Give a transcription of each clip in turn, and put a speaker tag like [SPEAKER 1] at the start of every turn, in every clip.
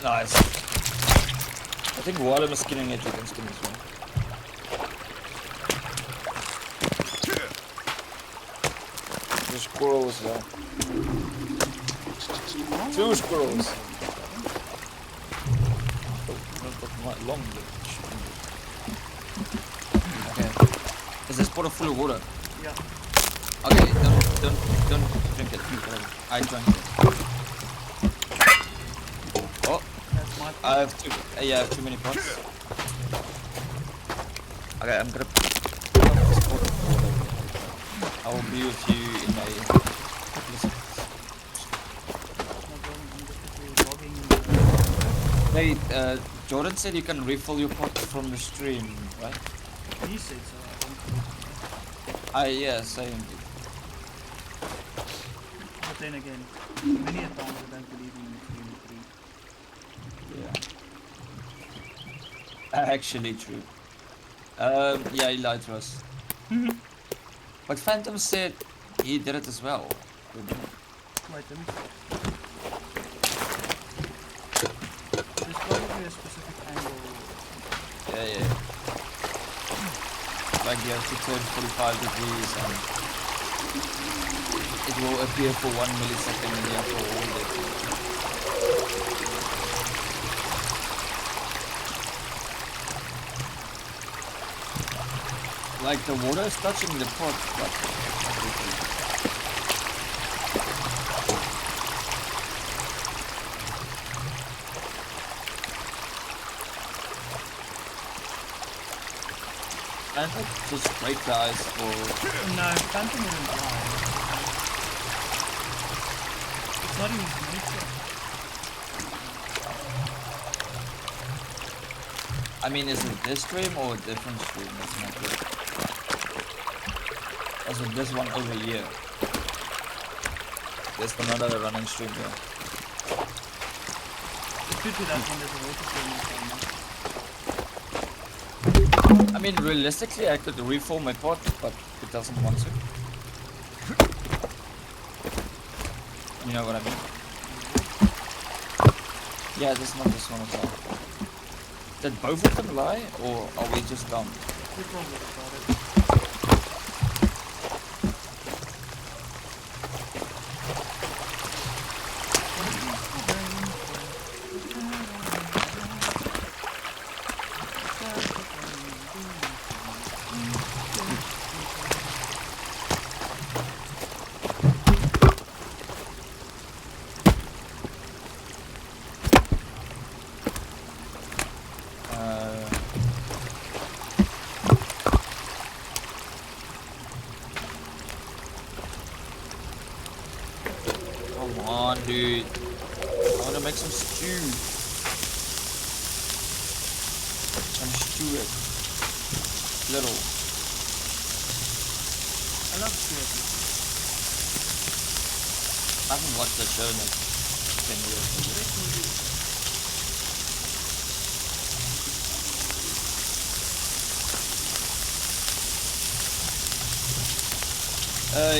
[SPEAKER 1] Nice. I think while I'm skinning it, you can skin this one. There's a squirrel as well. 2 squirrels. Oh, not that long. Okay. Is this bottle full of water?
[SPEAKER 2] Yeah.
[SPEAKER 1] Okay, don't drink it. I drank it. Oh,
[SPEAKER 2] That's my
[SPEAKER 1] I have too. Yeah, I have too many pots. Okay, I'm gonna put this pot of water. I will be with you in a couple of seconds. Hey, Jordan said you can refill your pot from the stream, right?
[SPEAKER 2] He said so.
[SPEAKER 1] Yeah, same.
[SPEAKER 2] But then again, many a times I don't believe in 3
[SPEAKER 1] Yeah. Actually true. Yeah, he lied to us. But Phantom said he did it as well.
[SPEAKER 2] Wait, let me see. There's probably a specific angle.
[SPEAKER 1] Yeah. Like you have to turn 45 degrees and it will appear for 1 millisecond and you have to hold it. Like the water is touching the pot, but I think just break the ice for...
[SPEAKER 2] No, Phantom isn't alive. It's not in his nature.
[SPEAKER 1] I mean, is it this stream or a different stream? That's not good. Or is it this one over here? There's another running stream here.
[SPEAKER 2] It could be that one, there's a water stream inside.
[SPEAKER 1] I mean, realistically, I could refill my pot, but it doesn't want to. You know what I mean? Yeah, this is not this one as well. Did both of them lie, or are we just dumb?
[SPEAKER 2] Which one was it?
[SPEAKER 1] Come on, dude. I want to make some stew. Some stew it. Little.
[SPEAKER 2] I love Stuart.
[SPEAKER 1] I haven't watched the show in like 10 years.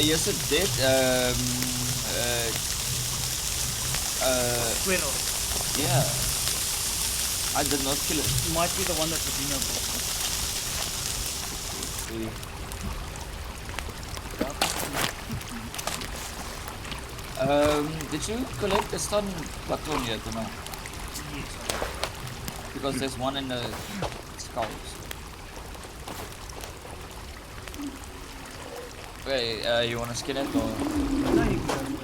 [SPEAKER 1] Yes, it did.
[SPEAKER 2] Squirrel.
[SPEAKER 1] Yeah. I did not kill it.
[SPEAKER 2] Might be the one that Regina bought.
[SPEAKER 1] Did you collect the stun baton yet or no?
[SPEAKER 2] Yes.
[SPEAKER 1] Because there's one in the skulls. Wait, you wanna skin it or?
[SPEAKER 2] No, you can.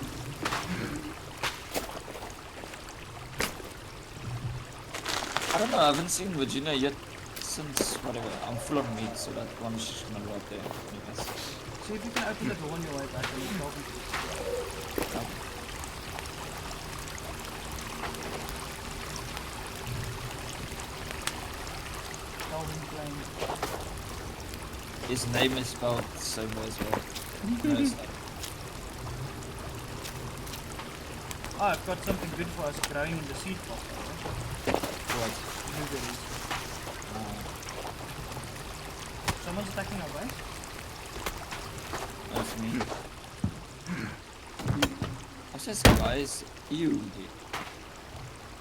[SPEAKER 1] I don't know, I haven't seen Virginia yet since whatever. I'm full on meat, so that one's just gonna go up there. Anyways.
[SPEAKER 2] See if you can open the door on your way back and you'll probably Calvin Klein.
[SPEAKER 1] His name is spelled the same way as well. No, it's not.
[SPEAKER 2] Ah, I've got something good for us growing in the seed pot.
[SPEAKER 1] What?
[SPEAKER 2] Blueberries. Someone's attacking our base?
[SPEAKER 1] That's me. What's this guys? You, dude.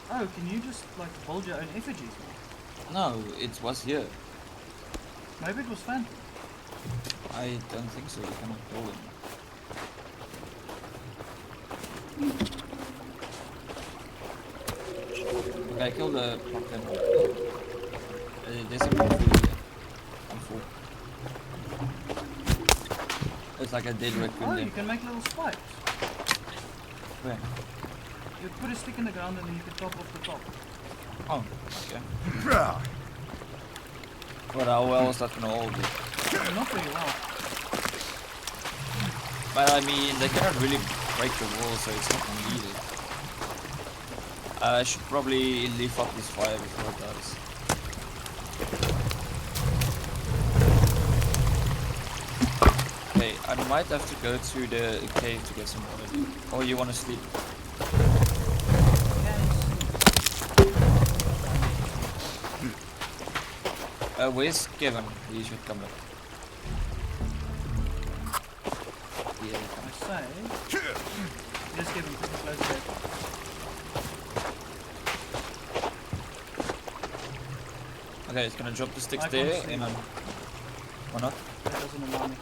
[SPEAKER 2] Oh, can you just like build your own effigies?
[SPEAKER 1] No, it was here.
[SPEAKER 2] Maybe it was Phantom.
[SPEAKER 1] I don't think so. You cannot build them. Okay, I killed the pumpkin. There's a more food here. I'm full. It's like a dead raccoon
[SPEAKER 2] Oh,
[SPEAKER 1] there.
[SPEAKER 2] you can make little spikes.
[SPEAKER 1] Where?
[SPEAKER 2] You put a stick in the ground and then you can top off the top.
[SPEAKER 1] Oh, okay. But how well is that gonna hold it?
[SPEAKER 2] Not very well.
[SPEAKER 1] But I mean, they cannot really break the wall, so it's not needed. I should probably leave up this fire before it dies. Okay, I might have to go to the cave to get some water. Or you wanna sleep? Where's Kevin? He should come back. Yeah,
[SPEAKER 2] I say. Just give him a close check.
[SPEAKER 1] okay, it's gonna drop the sticks
[SPEAKER 2] I can't
[SPEAKER 1] there,
[SPEAKER 2] see.
[SPEAKER 1] and or not?
[SPEAKER 2] That doesn't allow me.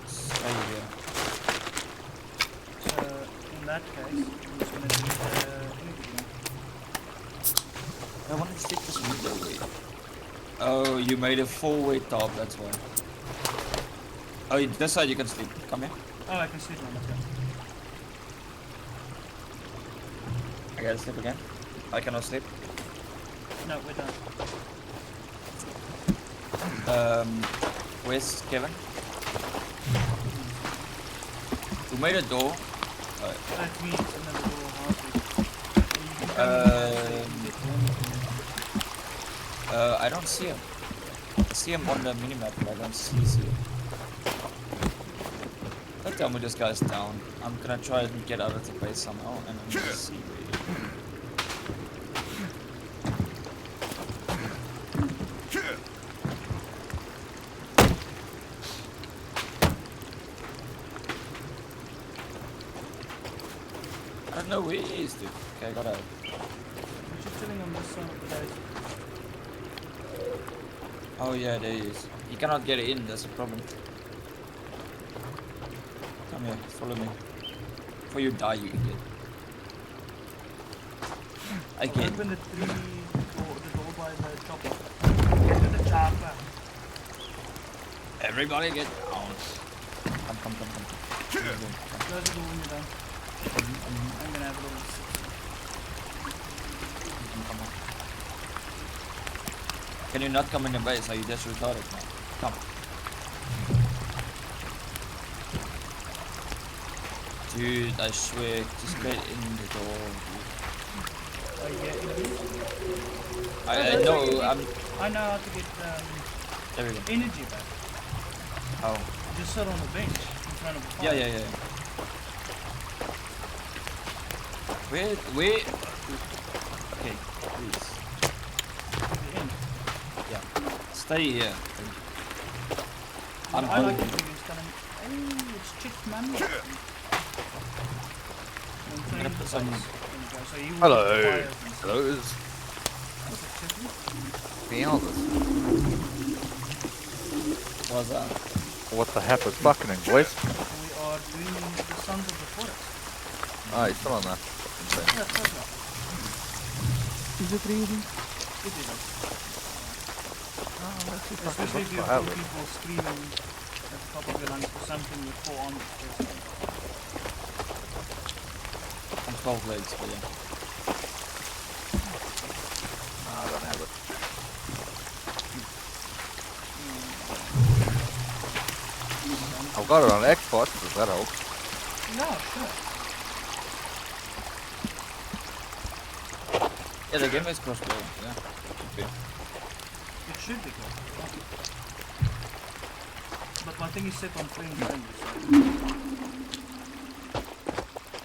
[SPEAKER 1] Stay here.
[SPEAKER 2] So, in that case, I'm just gonna do the energy one.
[SPEAKER 1] I want to stick this window away. Oh, you made a full weight top, that's why. Oh, this side you can sleep. Come here.
[SPEAKER 2] Oh, I can sleep now, let's go.
[SPEAKER 1] I gotta sleep again. I cannot sleep.
[SPEAKER 2] No, we're done.
[SPEAKER 1] Where's Kevin? Who made a door?
[SPEAKER 2] That's me, it's another little house.
[SPEAKER 1] I don't see him. I see him on the minimap, but I don't see him. Don't tell me this guy's down. I'm gonna try and get out of the base somehow, and I'm gonna see where he is. I don't know where he is, dude. Okay, I got out.
[SPEAKER 2] We're just chilling on this side of the base.
[SPEAKER 1] Oh yeah, there he is. You cannot get in, that's a problem. Come here, follow me. Before you die, you idiot. Again.
[SPEAKER 2] Open the door by the chopper. Get to the chopper.
[SPEAKER 1] Everybody get down. Come.
[SPEAKER 2] Close the door when you're done. I'm gonna have a little sip.
[SPEAKER 1] Come on. Can you not come in the base? Are you just retarded now? Come. Dude, I swear, just get in the door.
[SPEAKER 2] Oh, yeah,
[SPEAKER 1] I know,
[SPEAKER 2] I know how to get
[SPEAKER 1] there we go.
[SPEAKER 2] energy back.
[SPEAKER 1] Oh.
[SPEAKER 2] Just sit on the bench in front of the fire.
[SPEAKER 1] Yeah. Where? Okay, please.
[SPEAKER 2] The end.
[SPEAKER 1] Yeah. Stay here.
[SPEAKER 2] What
[SPEAKER 1] I'm
[SPEAKER 2] I like
[SPEAKER 1] hungry.
[SPEAKER 2] to do is tell him, hey, it's chick man. And
[SPEAKER 1] I'm gonna put some.
[SPEAKER 2] there you go. So you
[SPEAKER 3] Hello.
[SPEAKER 2] walk the fires and stuff.
[SPEAKER 3] Hello, is
[SPEAKER 2] What's it, chicken?
[SPEAKER 3] me Elvis.
[SPEAKER 1] What's that?
[SPEAKER 3] What the heck is fucking boys?
[SPEAKER 2] We are doing the Sons of the Forest.
[SPEAKER 3] Ah, he's still on there.
[SPEAKER 2] Yeah, so far.
[SPEAKER 4] Is it really?
[SPEAKER 2] It is. Especially if you
[SPEAKER 3] I
[SPEAKER 2] have
[SPEAKER 3] have it.
[SPEAKER 2] people screaming at the top of your lungs for something with 4 arms.
[SPEAKER 1] I'm 12 legs, but yeah.
[SPEAKER 3] I don't have it. I've got it on Xbox, does that help?
[SPEAKER 2] Yeah, sure.
[SPEAKER 1] Yeah, the game is crossplay. Yeah. Okay.
[SPEAKER 2] It should be good. But my thing is set on friends only,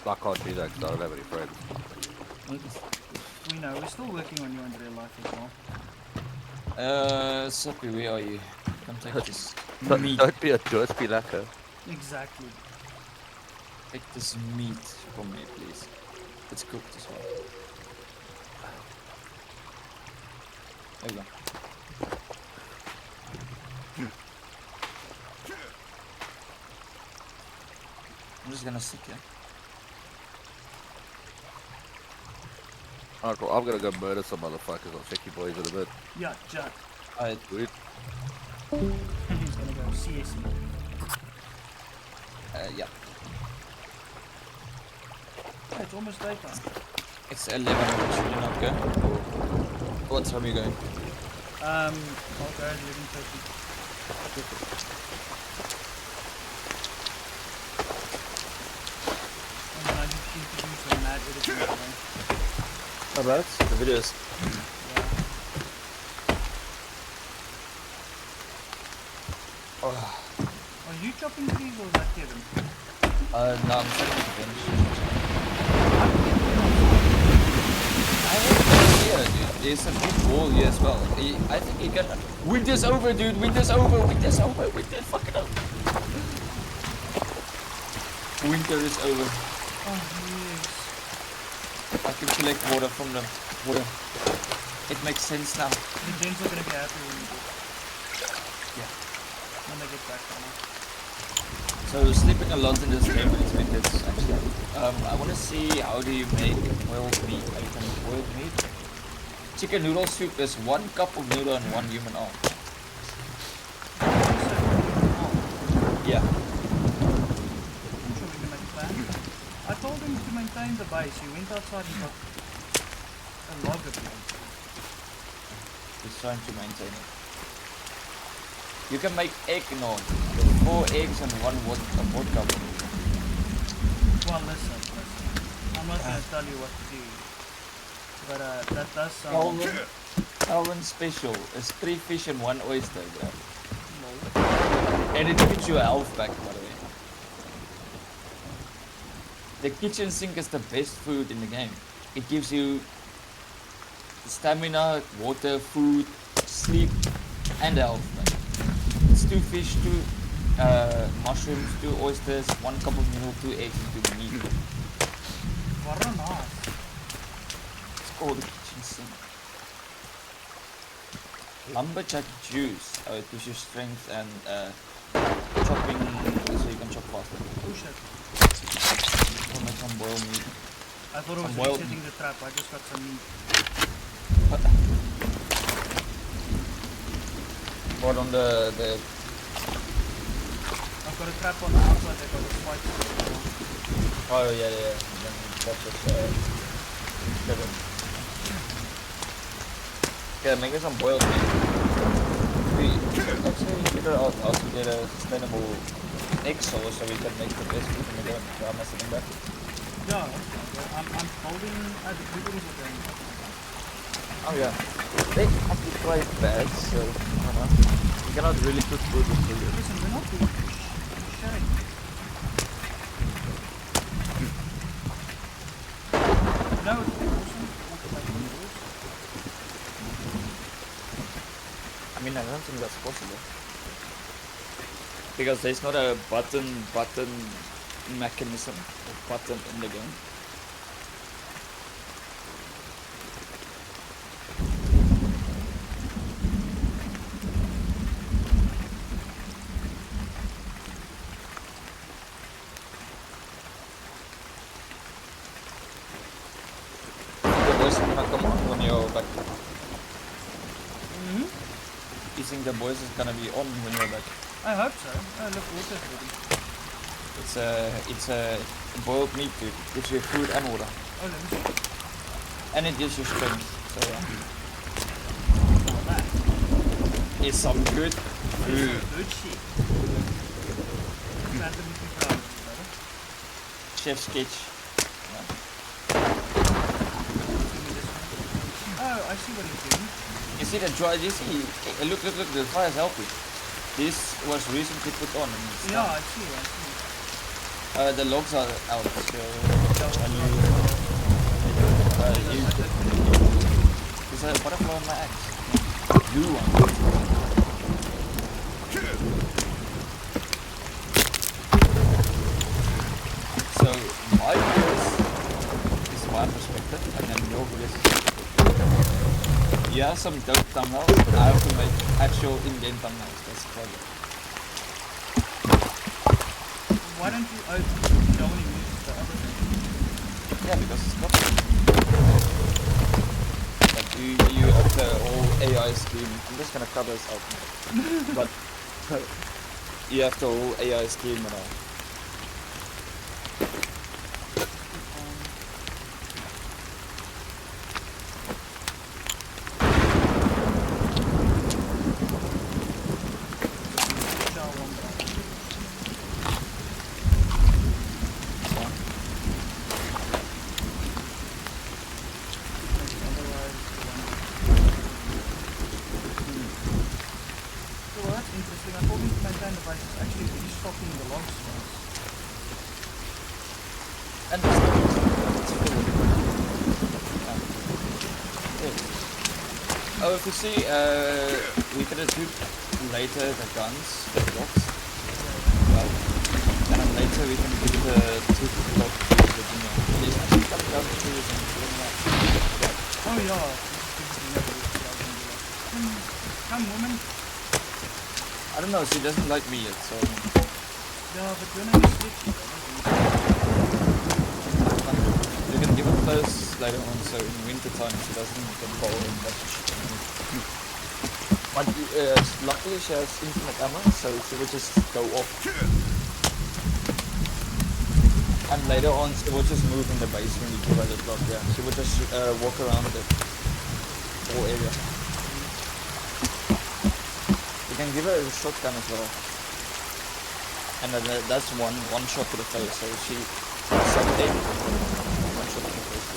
[SPEAKER 2] so
[SPEAKER 3] I can't do that because I don't have any friends.
[SPEAKER 2] we know. We're still working on you in real life as well.
[SPEAKER 1] Soppy, where are you? Come take this
[SPEAKER 3] Don't,
[SPEAKER 1] meat.
[SPEAKER 3] don't be a just be lacquer.
[SPEAKER 2] Exactly.
[SPEAKER 1] Take this meat from me, please. It's cooked as well. There you go. I'm just gonna sit here.
[SPEAKER 3] Alright, bro, I'm gonna go murder some motherfuckers. I'll check you boys in a bit.
[SPEAKER 2] Yeah, Jack.
[SPEAKER 1] I
[SPEAKER 3] Sweet.
[SPEAKER 2] He's gonna go CS me.
[SPEAKER 1] yeah.
[SPEAKER 2] Yeah, it's almost daytime.
[SPEAKER 1] It's 11. Should you not go? What time are you going?
[SPEAKER 2] I'll go at 11:30. And then I just need to do some mad editing today.
[SPEAKER 1] Alright. The videos.
[SPEAKER 2] Yeah. Are you chopping trees or is that Kevin?
[SPEAKER 1] No, I'm setting the bench. I have no idea, dude. There's a big wall here as well. I think you can. Winter's over, dude. Winter's over. Winter's over. Winter fucking over. Winter is over.
[SPEAKER 2] Oh, yes.
[SPEAKER 1] I can collect water from the water. It makes sense now.
[SPEAKER 2] The gents are gonna be happy when you do.
[SPEAKER 1] Yeah.
[SPEAKER 2] When they get back on it.
[SPEAKER 1] So sleeping a lot in this game is it's actually. I want to see how do you make boiled meat. How you can make boiled meat. Chicken noodle soup is 1 cup of noodle and 1 human arm. Yeah.
[SPEAKER 2] I'm sure we can make a plan. I told him to maintain the base. He went outside and got a log of it.
[SPEAKER 1] He's trying to maintain it. You can make egg no. 4 eggs and 1 vodka.
[SPEAKER 2] Well, listen. I'm not going to tell you what to do. But that does sound...
[SPEAKER 1] Calvin special is 3 fish and 1 oyster, bro.
[SPEAKER 2] Lol.
[SPEAKER 1] And it gives you a health back, by the way. The kitchen sink is the best food in the game. It gives you stamina, water, food, sleep, and health back. It's 2 fish, 2 mushrooms, 2 oysters, 1 cup of noodle, 2 eggs, and 2 meat.
[SPEAKER 2] What a nice.
[SPEAKER 1] It's called the kitchen sink. Lumberjack juice. Oh, it gives you strength and chopping so you can chop faster.
[SPEAKER 2] Oh shit.
[SPEAKER 1] I'll make some boiled meat.
[SPEAKER 2] I thought it was
[SPEAKER 1] Boiled
[SPEAKER 2] resetting the trap. I just got some meat.
[SPEAKER 1] What on the
[SPEAKER 2] I've got a trap on the outside that got a spike.
[SPEAKER 1] oh yeah. Then that's just Kevin. Yeah, make me some boiled meat. Actually figure out how to get a sustainable egg source so we can make the best food in the game. So I'm sitting back.
[SPEAKER 2] Yeah, I'm holding at the people are going.
[SPEAKER 1] Oh yeah. They actually quite bad, so I don't know. You cannot really cook food with food.
[SPEAKER 2] Listen, we're not doing sharing. No, it's awesome.
[SPEAKER 1] I mean, I don't think that's possible. Because there's not a button mechanism or button in the game. The voice is gonna come on when you're back.
[SPEAKER 2] Mm-hmm.
[SPEAKER 1] You think the voice is gonna be on when you're back?
[SPEAKER 2] I hope so. Oh, look, water's ready.
[SPEAKER 1] It's a boiled meat, dude. It gives you food and water.
[SPEAKER 2] Oh, let me see.
[SPEAKER 1] And it gives you strength. So yeah.
[SPEAKER 2] All that.
[SPEAKER 1] It's some good food.
[SPEAKER 2] Good shit. Random looking flowers, brother.
[SPEAKER 1] Chef's sketch.
[SPEAKER 2] Oh, I see what he's doing.
[SPEAKER 1] You see the dry, you see, look, the fire is healthy. This was recently put on. And it's
[SPEAKER 2] Yeah,
[SPEAKER 1] done.
[SPEAKER 2] I see.
[SPEAKER 1] The logs are out, so there's a butterfly on my axe. Blue one. So my guess is my my perspective, and then your videos. You have some dope thumbnails, but I have to make actual in-game thumbnails. That's the problem.
[SPEAKER 2] Why don't you only use the other thing?
[SPEAKER 1] Yeah, because it's not. Like you have the whole AI scheme. I'm just gonna cut this out, but you have the whole AI scheme and all.
[SPEAKER 2] Interesting. According to my kind device, it's actually restocking the logs for us.
[SPEAKER 1] And it's yeah. Oh, if you see, we could do later the guns, the blocks. Well, and then later we can do the two block trees with There's actually some gun trees and doing that.
[SPEAKER 2] Oh yeah. Come woman.
[SPEAKER 1] I don't know, she doesn't like me yet, so
[SPEAKER 2] Yeah, but when I was switching,
[SPEAKER 1] you can give it close later on, so in winter time she doesn't get cold and that shit. But luckily she has infinite ammo, so she will just go off. And later on she will just move in the base when you give her the block, yeah. She will just walk around the whole area. You can give her a shotgun as well. And then that's one shot to the face, so she 7 8 one shot to the face.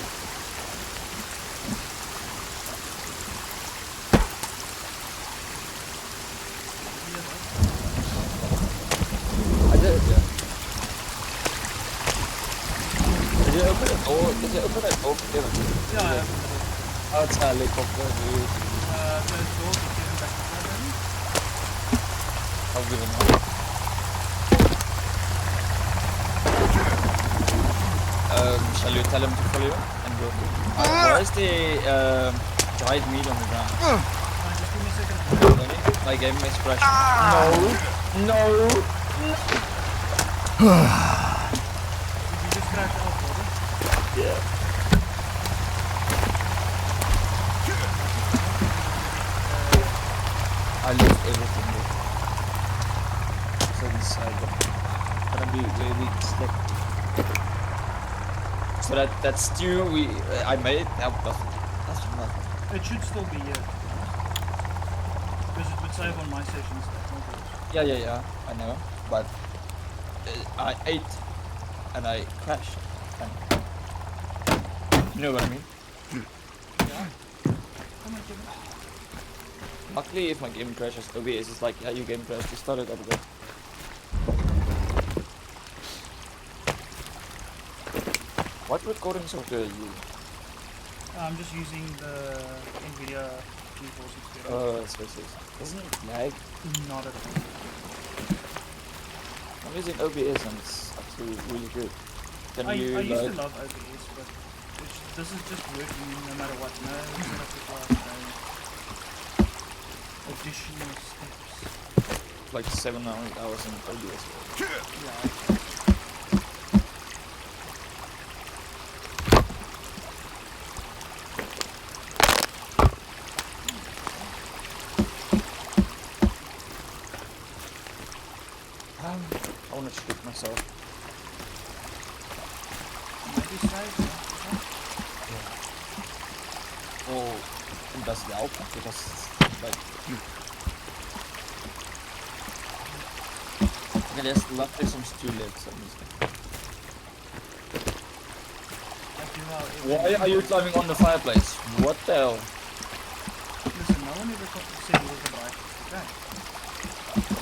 [SPEAKER 1] I did, yeah. Did you open it? Oh, did you open it? Oh, yeah.
[SPEAKER 2] yeah,
[SPEAKER 1] Oh, it's a helicopter, dude.
[SPEAKER 2] those doors are given back to already.
[SPEAKER 1] I'll give him one. Shall you tell him to follow you? And go. Where is the dried meat on the ground?
[SPEAKER 2] Just give me a second.
[SPEAKER 1] Tony, my game expression. No!
[SPEAKER 2] Did you just crash out, brother?
[SPEAKER 1] Yeah. I lose everything there. So inside gonna be really slick. So that stew I made, that's nothing.
[SPEAKER 2] It should still be here. Because it would save on my sessions, not yours.
[SPEAKER 1] Yeah, I know. But I ate and I crashed. And you know what I mean?
[SPEAKER 2] Yeah. Come on, Kevin.
[SPEAKER 1] Luckily, if my game crashes, OBS is like, yeah, your game crashed, you started up again. What recording software are you using?
[SPEAKER 2] I'm just using the NVIDIA GeForce Experience.
[SPEAKER 1] Oh, yes. Doesn't it lag?
[SPEAKER 2] Not at all.
[SPEAKER 1] I'm using OBS and it's actually really good. Can
[SPEAKER 2] I
[SPEAKER 1] you
[SPEAKER 2] used
[SPEAKER 1] like...
[SPEAKER 2] to love OBS, but this is just working no matter what. No setup required, no additional steps.
[SPEAKER 1] like 7 hours in OBS?
[SPEAKER 2] Yeah.
[SPEAKER 1] I want to shoot myself.
[SPEAKER 2] Maybe save.
[SPEAKER 1] Oh, and does it help? Because like... Okay, there's luckily some stew left, so I'm just Why are you climbing on the fireplace? What the hell?
[SPEAKER 2] Listen, no one ever said he was a bike. Okay.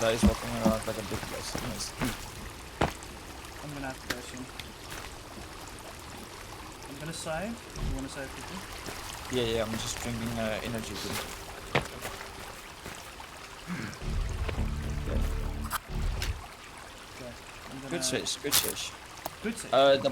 [SPEAKER 1] That is walking around like a big place. Nice.
[SPEAKER 2] I'm gonna have to go soon. I'm gonna save. You wanna save quickly?
[SPEAKER 1] Yeah, I'm just drinking energy drink.
[SPEAKER 2] Okay. I'm gonna...
[SPEAKER 1] Good fish, good fish.
[SPEAKER 2] Good save.
[SPEAKER 1] The